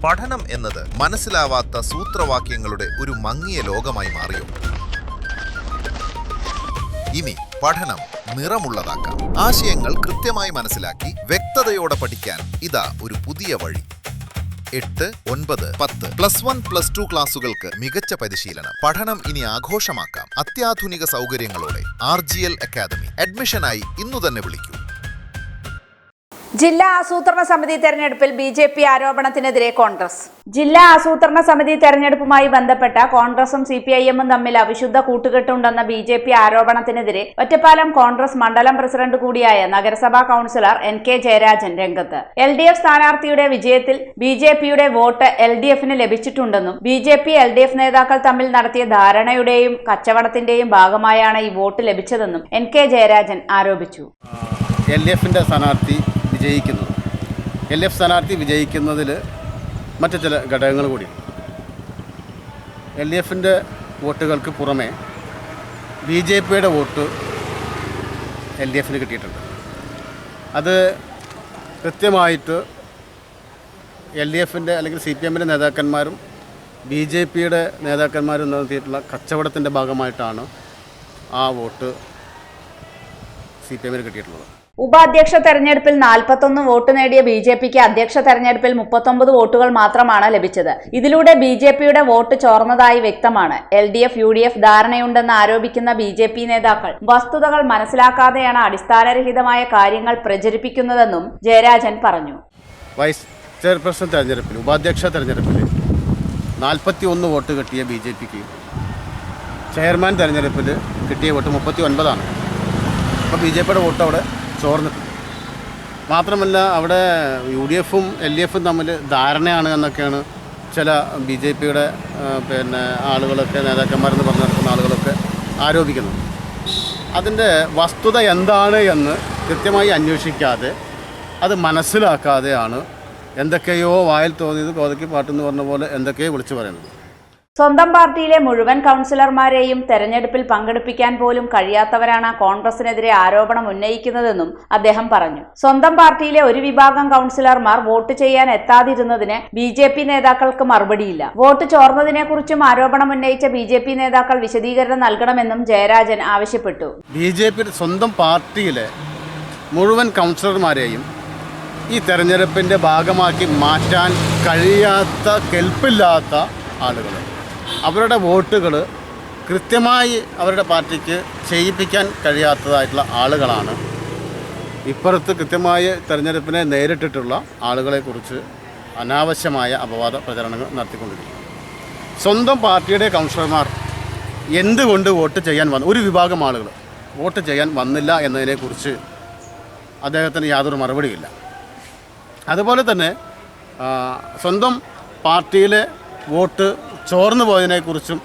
പഠനം എന്നത് മനസ്സിലാവാത്ത സൂത്രവാക്യങ്ങളുടെ ഒരു മങ്ങിയ ലോകമായി മാറിയോ? ഇനി പഠനം നിറമുള്ളതാക്കാം. ആശയങ്ങൾ കൃത്യമായി മനസ്സിലാക്കി വ്യക്തതയോടെ പഠിക്കാൻ ഇതാ ഒരു പുതിയ വഴി. 8, 9, 10 +1, +2 ക്ലാസുകൾക്ക് മികച്ച പരിശീലനം. പഠനം ഇനി ആഘോഷമാക്കാം. അത്യാധുനിക സൗകര്യങ്ങളോടെ RGL അക്കാദമി. അഡ്മിഷനായി ഇന്നു തന്നെ വിളിക്കൂ. ജില്ലാ ആസൂത്രണ സമിതി തെരഞ്ഞെടുപ്പിൽ BJP ആരോപണത്തിനെതിരെ കോൺഗ്രസ്. ജില്ലാ ആസൂത്രണ സമിതി തെരഞ്ഞെടുപ്പുമായി ബന്ധപ്പെട്ട കോൺഗ്രസും CPIM-ഉം തമ്മിൽ അവിശുദ്ധ കൂട്ടുകെട്ടുണ്ടെന്ന BJP ആരോപണത്തിനെതിരെ ഒറ്റപ്പാലം കോൺഗ്രസ് മണ്ഡലം പ്രസിഡന്റ് കൂടിയായ നഗരസഭാ കൗൺസിലർ NK ജയരാജൻ രംഗത്ത്. LDF സ്ഥാനാർത്ഥിയുടെ വിജയത്തിൽ BJP-യുടെ വോട്ട് LDF-ന് ലഭിച്ചിട്ടുണ്ടെന്നും BJP LDF നേതാക്കൾ തമ്മിൽ നടത്തിയ ധാരണയുടെയും കച്ചവടത്തിന്റെയും ഭാഗമായാണ് ഈ വോട്ട് ലഭിച്ചതെന്നും NK ജയരാജൻ ആരോപിച്ചു. LDF-ന്റെ സ്ഥാനാർത്ഥി LF സ്ഥാനാർത്ഥി വിജയിക്കുന്നതിൽ മറ്റു ചില ഘടകങ്ങൾ കൂടി. LDF-ന്റെ വോട്ടുകൾക്ക് പുറമെ BJP-യുടെ വോട്ട് LDF-ന് കിട്ടിയിട്ടുണ്ട്. അത് കൃത്യമായിട്ട് LDF-ന്റെ അല്ലെങ്കിൽ CPM-ന്റെ നേതാക്കന്മാരും BJP-യുടെ നേതാക്കന്മാരും നടത്തിയിട്ടുള്ള കച്ചവടത്തിൻ്റെ ഭാഗമായിട്ടാണ് ആ വോട്ട് CPM-ന് കിട്ടിയിട്ടുള്ളത്. ഉപാധ്യക്ഷ തെരഞ്ഞെടുപ്പിൽ 41 വോട്ട് നേടിയ BJP-ക്ക് അധ്യക്ഷ തെരഞ്ഞെടുപ്പിൽ 39 വോട്ടുകൾ മാത്രമാണ് ലഭിച്ചത്. ഇതിലൂടെ BJP-യുടെ വോട്ട് ചോർന്നതായി വ്യക്തമാണ്. LDF UDF ധാരണയുണ്ടെന്ന് ആരോപിക്കുന്ന BJP നേതാക്കൾ വസ്തുതകൾ മനസ്സിലാക്കാതെയാണ് അടിസ്ഥാനരഹിതമായ കാര്യങ്ങൾ പ്രചരിപ്പിക്കുന്നതെന്നും ജയരാജൻ പറഞ്ഞു. വൈസ് ചെയർപേഴ്സൺ തെരഞ്ഞെടുപ്പിൽ ഉപാധ്യക്ഷ തെരഞ്ഞെടുപ്പിൽ 41 വോട്ട് കിട്ടിയ BJP-ക്ക് ചെയർമാൻ തെരഞ്ഞെടുപ്പിൽ കിട്ടിയ വോട്ട് 39ആണ്. അപ്പോൾ BJP-യുടെ വോട്ട് അവിടെ ചോർന്നിട്ടുണ്ട്. മാത്രമല്ല അവിടെ UDF-ഉം LDF-ഉം തമ്മിൽ ധാരണയാണ് എന്നൊക്കെയാണ് ചില BJP-യുടെ ആളുകളൊക്കെ നേതാക്കന്മാരെന്ന് പറഞ്ഞു നടക്കുന്ന ആളുകളൊക്കെ ആരോപിക്കുന്നത്. അതിൻ്റെ വസ്തുത എന്താണ് എന്ന് കൃത്യമായി അന്വേഷിക്കാതെ അത് മനസ്സിലാക്കാതെയാണ് എന്തൊക്കെയോ വായിൽ തോന്നിയത് കോതയ്ക്ക് പാട്ടെന്ന് പറഞ്ഞ പോലെ എന്തൊക്കെയോ വിളിച്ചു പറയുന്നത്. സ്വന്തം പാർട്ടിയിലെ മുഴുവൻ കൗൺസിലർമാരെയും തെരഞ്ഞെടുപ്പിൽ പങ്കെടുപ്പിക്കാൻ പോലും കഴിയാത്തവരാണ് കോൺഗ്രസിനെതിരെ ആരോപണം ഉന്നയിക്കുന്നതെന്നും അദ്ദേഹം പറഞ്ഞു. സ്വന്തം പാർട്ടിയിലെ ഒരു വിഭാഗം കൗൺസിലർമാർ വോട്ട് ചെയ്യാൻ എത്താതിരുന്നതിന് BJP നേതാക്കൾക്ക് മറുപടിയില്ല. വോട്ട് ചോർന്നതിനെക്കുറിച്ചും ആരോപണം ഉന്നയിച്ച BJP നേതാക്കൾ വിശദീകരണം നൽകണമെന്നും ജയരാജൻ ആവശ്യപ്പെട്ടു. BJP സ്വന്തം പാർട്ടിയിലെ മുഴുവൻ കൗൺസിലർമാരെയും ഈ തെരഞ്ഞെടുപ്പിൻ്റെ ഭാഗമാക്കി മാറ്റാൻ കഴിയാത്ത കെൽപ്പില്ലാത്ത ആളുകൾ, അവരുടെ വോട്ടുകൾ കൃത്യമായി അവരുടെ പാർട്ടിക്ക് ചെയ്യിപ്പിക്കാൻ കഴിയാത്തതായിട്ടുള്ള ആളുകളാണ് ഇപ്പുറത്ത് കൃത്യമായ തെരഞ്ഞെടുപ്പിനെ നേരിട്ടിട്ടുള്ള ആളുകളെക്കുറിച്ച് അനാവശ്യമായ അപവാദ പ്രചരണങ്ങൾ നടത്തിക്കൊണ്ടിരിക്കുന്നത്. സ്വന്തം പാർട്ടിയുടെ കൗൺസിലർമാർ എന്തുകൊണ്ട് വോട്ട് ചെയ്യാൻ ഒരു വിഭാഗം ആളുകൾ വോട്ട് ചെയ്യാൻ വന്നില്ല എന്നതിനെക്കുറിച്ച് അദ്ദേഹത്തിന് യാതൊരു മറുപടിയില്ല. അതുപോലെ തന്നെ സ്വന്തം പാർട്ടിയിലെ വോട്ട് ചോർന്നു പോയതിനെക്കുറിച്ചും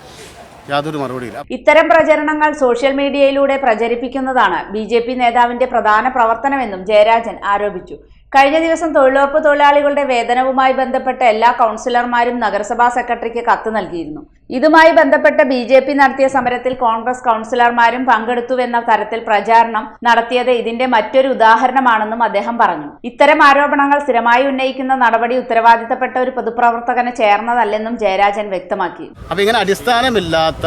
യാതൊരു മറുപടിയില്ല. ഇത്തരം പ്രചരണങ്ങൾ സോഷ്യൽ മീഡിയയിലൂടെ പ്രചരിപ്പിക്കുന്നതാണ് BJP നേതാവിന്റെ പ്രധാന പ്രവർത്തനമെന്നും ജയരാജൻ ആരോപിച്ചു. കഴിഞ്ഞ ദിവസം തൊഴിലുറപ്പ് തൊഴിലാളികളുടെ വേതനവുമായി ബന്ധപ്പെട്ട എല്ലാ കൗൺസിലർമാരും നഗരസഭാ സെക്രട്ടറിക്ക് കത്ത് നൽകിയിരുന്നു. ഇതുമായി ബന്ധപ്പെട്ട് BJP നടത്തിയ സമരത്തിൽ കോൺഗ്രസ് കൗൺസിലർമാരും പങ്കെടുത്തുവെന്ന തരത്തിൽ പ്രചാരണം നടത്തിയത് ഇതിന്റെ മറ്റൊരു ഉദാഹരണമാണെന്നും അദ്ദേഹം പറഞ്ഞു. ഇത്തരം ആരോപണങ്ങൾ സ്ഥിരമായി ഉന്നയിക്കുന്ന നടപടി ഉത്തരവാദിത്തപ്പെട്ട ഒരു പൊതുപ്രവർത്തകന് ചേർന്നതല്ലെന്നും ജയരാജൻ വ്യക്തമാക്കി. അപ്പോൾ ഇങ്ങനെ അടിസ്ഥാനമില്ലാത്ത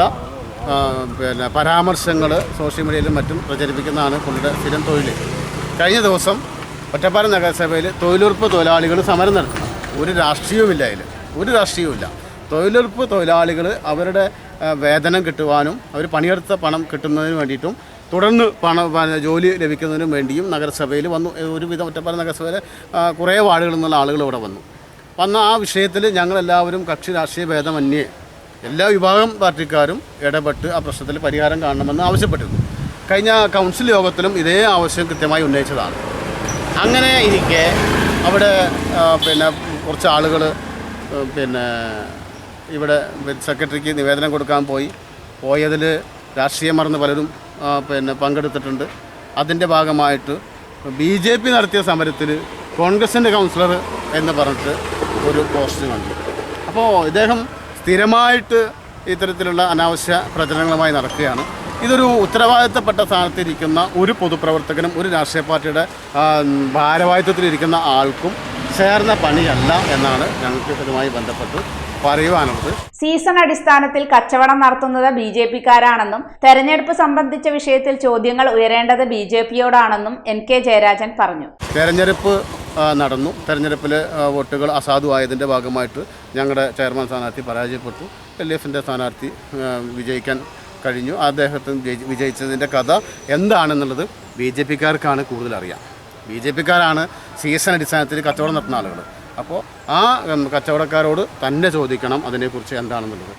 പരാമർശങ്ങൾ സോഷ്യൽ മീഡിയയിലും മറ്റും പ്രചരിപ്പിക്കുന്നതാണ് പുള്ളിയുടെ സ്ഥിരം തൊഴിൽ. കഴിഞ്ഞ ദിവസം ഒറ്റപ്പാലം നഗരസഭയിൽ തൊഴിലുറപ്പ് തൊഴിലാളികൾ സമരം നടത്തുന്നു. ഒരു രാഷ്ട്രീയവുമില്ല, ഒരു രാഷ്ട്രീയവുമില്ല. തൊഴിലുറപ്പ് തൊഴിലാളികൾ അവരുടെ വേതനം കിട്ടുവാനും അവർ പണിയെടുത്ത പണം കിട്ടുന്നതിന് വേണ്ടിയിട്ടും തുടർന്ന് ജോലി ലഭിക്കുന്നതിനും വേണ്ടിയും നഗരസഭയിൽ വന്നു. ഒരുവിധം ഒറ്റപ്പാലം നഗരസഭയിൽ കുറേ വാർഡുകളിൽ നിന്നുള്ള ആളുകൾ ഇവിടെ വന്ന ആ വിഷയത്തിൽ ഞങ്ങളെല്ലാവരും കക്ഷി രാഷ്ട്രീയ ഭേദമന്യേ എല്ലാ വിഭാഗം പാർട്ടിക്കാരും ഇടപെട്ട് ആ പ്രശ്നത്തിൽ പരിഹാരം കാണണമെന്ന് ആവശ്യപ്പെട്ടിരുന്നു. കഴിഞ്ഞ കൗൺസിൽ യോഗത്തിലും ഇതേ ആവശ്യം കൃത്യമായി ഉന്നയിച്ചതാണ്. അങ്ങനെ ഇരിക്കെ അവിടെ കുറച്ച് ആളുകൾ ഇവിടെ സെക്രട്ടറിക്ക് നിവേദനം കൊടുക്കാൻ പോയതിൽ രാഷ്ട്രീയം മറന്ന് പലരും പങ്കെടുത്തിട്ടുണ്ട്. അതിൻ്റെ ഭാഗമായിട്ട് BJP നടത്തിയ സമരത്തിൽ കോൺഗ്രസിൻ്റെ കൗൺസിലർ എന്ന് പറഞ്ഞിട്ട് ഒരു പോസ്റ്റ് കണ്ടു. അപ്പോൾ ഇദ്ദേഹം സ്ഥിരമായിട്ട് ഇത്തരത്തിലുള്ള അനാവശ്യ പ്രചരണങ്ങളുമായി നടക്കുകയാണ്. ഇതൊരു ഉത്തരവാദിത്തപ്പെട്ട സ്ഥാനത്തിരിക്കുന്ന ഒരു പൊതുപ്രവർത്തകനും ഒരു രാഷ്ട്രീയ പാർട്ടിയുടെ ഭാരവാഹിത്വത്തിലിരിക്കുന്ന ആൾക്കും ചേർന്ന പണിയല്ല എന്നാണ് ഞങ്ങൾക്ക് ഇതുമായി ബന്ധപ്പെട്ട് പറയുവാനുള്ളത്. സീസൺ അടിസ്ഥാനത്തിൽ കച്ചവടം നടത്തുന്നത് BJP-ക്കാരാണെന്നും തെരഞ്ഞെടുപ്പ് സംബന്ധിച്ച വിഷയത്തിൽ ചോദ്യങ്ങൾ ഉയരേണ്ടത് BJP-യോടാണെന്നും NK ജയരാജൻ പറഞ്ഞു. തെരഞ്ഞെടുപ്പ് നടന്നു. തെരഞ്ഞെടുപ്പിൽ വോട്ടുകൾ അസാധുവായതിൻ്റെ ഭാഗമായിട്ട് ഞങ്ങളുടെ ചെയർമാൻ സ്ഥാനാർത്ഥി പരാജയപ്പെട്ടു. LDF-ൻ്റെ സ്ഥാനാർത്ഥി വിജയിക്കാൻ കഴിഞ്ഞു. അദ്ദേഹത്തിന് വിജയിച്ചതിൻ്റെ കഥ എന്താണെന്നുള്ളത് BJP-ക്കാർക്കാണ് കൂടുതൽ അറിയാം. BJP-ക്കാരാണ് സീസൺ അടിസ്ഥാനത്തിൽ കച്ചവടം നടത്തുന്ന ആളുകൾ. അപ്പോൾ ആ കച്ചവടക്കാരോട് തന്നെ ചോദിക്കണം അതിനെക്കുറിച്ച് എന്താണെന്നുള്ളത്.